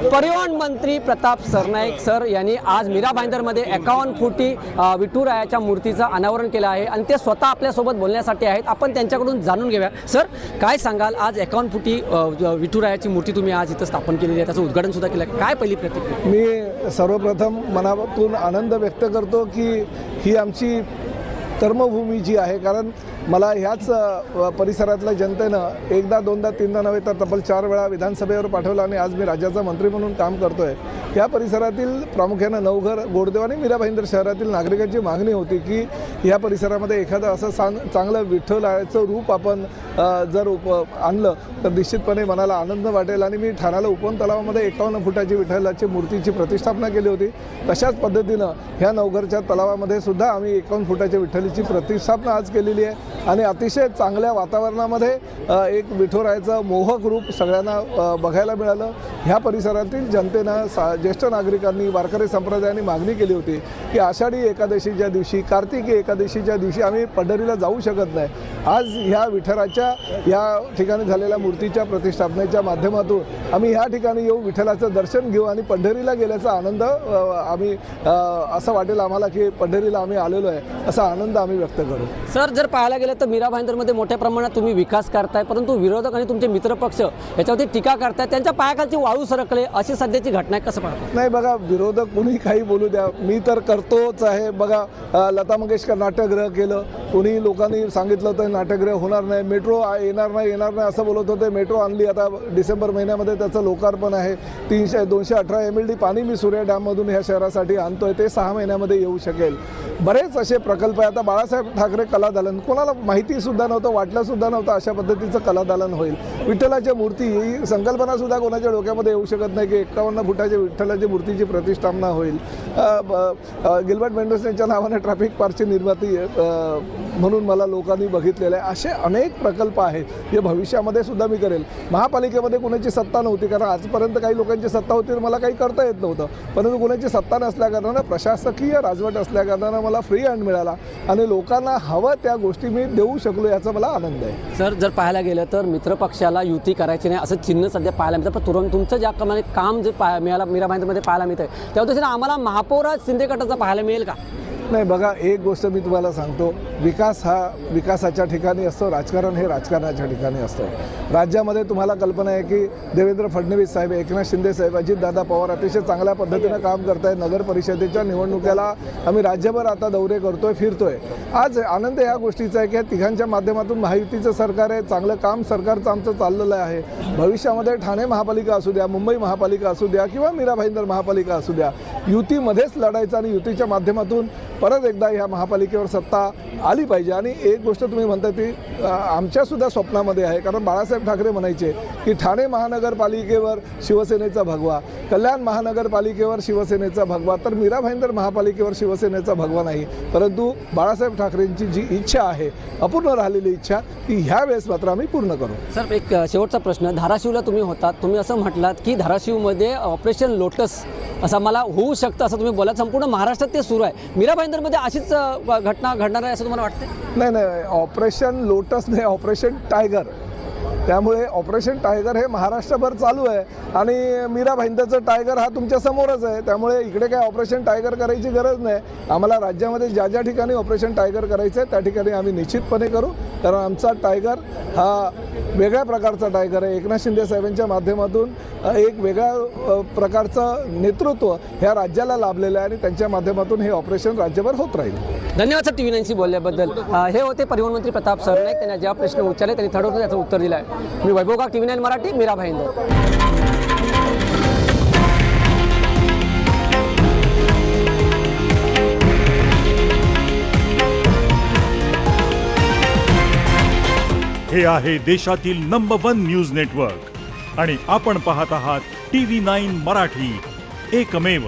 परिवहन मंत्री प्रताप सरनाईक सर यांनी आज मीरा भाईंदरमध्ये 51 फुटी विठुरायाच्या मूर्तीचं अनावरण केलं आहे आणि ते स्वतः आपल्यासोबत बोलण्यासाठी आहेत. आपण त्यांच्याकडून जाणून घेऊया. सर, काय सांगाल? आज 51 फुटी विठुरायाची मूर्ती तुम्ही आज इथं स्थापन केलेली आहे, त्याचं उद्घाटन सुद्धा केलं. काय पहिली प्रतिक्रिया? मी सर्वप्रथम मनातून आनंद व्यक्त करतो की ही आमची कर्मभूमी जी आहे, कारण मला ह्याच परिसरातल्या जनतेनं एकदा दोनदा तीनदा नव्हे तर तब्बल 4 वेळा विधानसभेवर पाठवलं आणि आज मी राज्याचा मंत्री म्हणून काम करतो आहे. या परिसरातील प्रामुख्यानं नवघर, गोडदेव आणि मीरा भाईंदर शहरातील नागरिकांची मागणी होती की या परिसरामध्ये एखादं असं चांगलं विठ्ठलाचं रूप आपण जर आणलं तर निश्चितपणे मनाला आनंद वाटेल. आणि मी ठाण्याला उपवन तलावामध्ये 51 फुटाची विठ्ठलाची मूर्तीची प्रतिष्ठापना केली होती. तशाच पद्धतीनं ह्या नवघरच्या तलावामध्ये सुद्धा आम्ही 51 फुटाच्या विठ्ठलीची प्रतिष्ठापना आज केलेली आहे आणि अतिशय चांगल्या वातावरणामध्ये एक विठुरायाचं मोहक रूप सगळ्यांना बघायला मिळालं. ह्या परिसरातील जनतेनं ज्येष्ठ नागरिकांनी, वारकरी संप्रदायाने मागणी केली होती की आषाढी एकादशीच्या दिवशी, कार्तिकी एकादशीच्या दिवशी आम्ही पंढरीला जाऊ शकत नाही. आज ह्या विठ्ठलाच्या या ठिकाणी झालेल्या मूर्तीच्या प्रतिष्ठापनेच्या माध्यमातून आम्ही ह्या ठिकाणी येऊ, विठ्ठलाचं दर्शन घेऊ आणि पंढरीला गेल्याचा आनंद आम्ही असं वाटेल आम्हाला की पंढरीला आम्ही आलेलो आहे असा आनंद आम्ही व्यक्त करू. सर, जर पाहायला गेलं तर मीरा भाईंदरमध्ये मोठ्या प्रमाणात तुम्ही विकास करताय, परंतु विरोधक आणि तुमचे मित्रपक्ष याच्यावरती टीका करतायत. त्यांच्या पायाखालची वाळू सरकले अशी सध्याची घटना आहे. कसं पाहतो? नाही बघा, विरोधक कुणी काही बोलू द्या, मी तर करतोच आहे. बघा, लता मंगेशकर नाट्यगृह केलं, कुणी लोकांनी सांगितलं होतं नाट्यगृह होणार नाही, मेट्रो येणार नाही असं बोलत होते. मेट्रो आणली, आता डिसेंबर महिन्यामध्ये त्याचं लोकार्पण आहे. 218 MLD पाणी मी सूर्या डॅममधून ह्या शहरासाठी आणतोय, ते 6 महिन्यामध्ये येऊ शकेल. बरेच असे प्रकल्प आहे. आता बाळासाहेब ठाकरे कलादालन, कोणाला माहितीसुद्धा नव्हतं, वाटलंसुद्धा नव्हतं अशा पद्धतीचं कलादालन होईल. विठ्ठलाच्या मूर्ती ही संकल्पनासुद्धा कोणाच्या डोक्यामध्ये येऊ शकत नाही की 51 फुटाच्या विठ्ठलाची मूर्तीची प्रतिष्ठापना होईल. गिल्बर्ट मेंडोसच्या नावाने ट्रॅफिक पार्कची निर्मिती म्हणून मला लोकांनी बघितलेलं आहे. असे अनेक प्रकल्प आहेत जे भविष्यामध्ये सुद्धा मी करेल. महापालिकेमध्ये कोणाची सत्ता नव्हती, कारण आजपर्यंत काही लोकांची सत्ता होती, मला काही करता येत नव्हतं. परंतु कोणाची सत्ता नसल्याकारणानं, प्रशासकीय राजवट असल्याकारणानं मला फ्री हँड मिळाला आणि लोकांना हवं त्या गोष्टी मी देऊ शकलो, याचा मला आनंद आहे. सर, जर पाहायला गेलं तर मित्रपक्षाला युती करायची नाही असं चिन्ह सध्या पाहायला मिळतं, पण तुरंत तुमचं ज्याप्रमाणे काम जे मिळाला मीरा भाईंदरमध्ये पाहायला मिळतं त्या उद्देशाने आम्हाला महापौर शिंदे गटाचा पाहायला मिळेल का? नाही बघा, एक गोष्ट मी तुम्हाला सांगतो, विकास हा विकासाच्या ठिकाणी असतो, राजकारण हे राजकारणाच्या ठिकाणी असतं. राज्यामध्ये तुम्हाला कल्पना आहे की देवेंद्र फडणवीस साहेब, एकनाथ शिंदे साहेब, अजितदादा पवार अतिशय चांगल्या पद्धतीनं काम करत आहेत. नगर परिषदेच्या निवडणुकीला आम्ही राज्यभर आता दौरे करतोय, फिरतोय. आज आनंद या गोष्टीचा आहे की या तिघांच्या माध्यमातून महायुतीचं सरकार आहे, चांगलं काम सरकारचं आमचं चाललेलं आहे. भविष्यामध्ये ठाणे महापालिका असू द्या, मुंबई महापालिका असू द्या किंवा मीरा भाईंदर महापालिका असू द्या, युतीमध्येच लढायचं आणि युतीच्या माध्यमातून परत एकदा ह्या महापालिकेवर सत्ता आली पाहिजे. आणि एक गोष्ट तुम्ही म्हणता ती आमच्यासुद्धा स्वप्नामध्ये आहे, कारण बाळासाहेब ठाकरे म्हणायचे की ठाणे महानगरपालिकेवर शिवसेनेचा भगवा, कल्याण महानगरपालिकेवर शिवसेनेचा भगवा, तर मीरा भाईंदर महापालिकेवर शिवसेनेचा भगवा नाही. परंतु बाळासाहेब ठाकरेंची जी इच्छा आहे, अपूर्ण राहिलेली इच्छा, ती ह्या वेळेस मात्र आम्ही पूर्ण करू. सर, एक शेवटचा प्रश्न. धाराशिवला तुम्ही होतात, तुम्ही असं म्हटलात की धाराशिवमध्ये ऑपरेशन लोटस असं मला होऊ शकतं असं तुम्ही बोला. संपूर्ण महाराष्ट्रात ते सुरू आहे. मीरा भाईंदरमध्ये अशीच घटना घडणार आहे असं तुम्हाला वाटतं? नाही, ऑपरेशन लोटस नाही, ऑपरेशन टायगर. त्यामुळे ऑपरेशन टायगर हे महाराष्ट्रभर चालू आहे आणि मीरा भाईंदरचं टायगर हा तुमच्या समोरच आहे. त्यामुळे इकडे काय ऑपरेशन टायगर करायची गरज नाही. आम्हाला राज्यामध्ये ज्या ठिकाणी ऑपरेशन टायगर करायचं आहे त्या ठिकाणी आम्ही निश्चितपणे करू, कारण आमचा टायगर हा वेगळ्या प्रकारचा टायगर आहे. एकनाथ शिंदे साहेबांच्या माध्यमातून एक वेगळ्या प्रकारचं नेतृत्व ह्या राज्याला लाभलेलं आहे आणि त्यांच्या माध्यमातून हे ऑपरेशन राज्यभर होत राहील. धन्यवाद सर, TV9शी बोलल्याबद्दल. हे होते परिवहन मंत्री प्रताप सरनाईक. त्यांना ज्या प्रश्न उच्चारले त्यांनी ठरवलं त्याचं उत्तर दिलं आहे. मी वैभव गाग, TV9 मराठी, मीरा भाईंदर. हे आहे देशातील नंबर 1 न्यूज नेटवर्क आणि आपण पाहत आहात TV9 मराठी, एकमेव.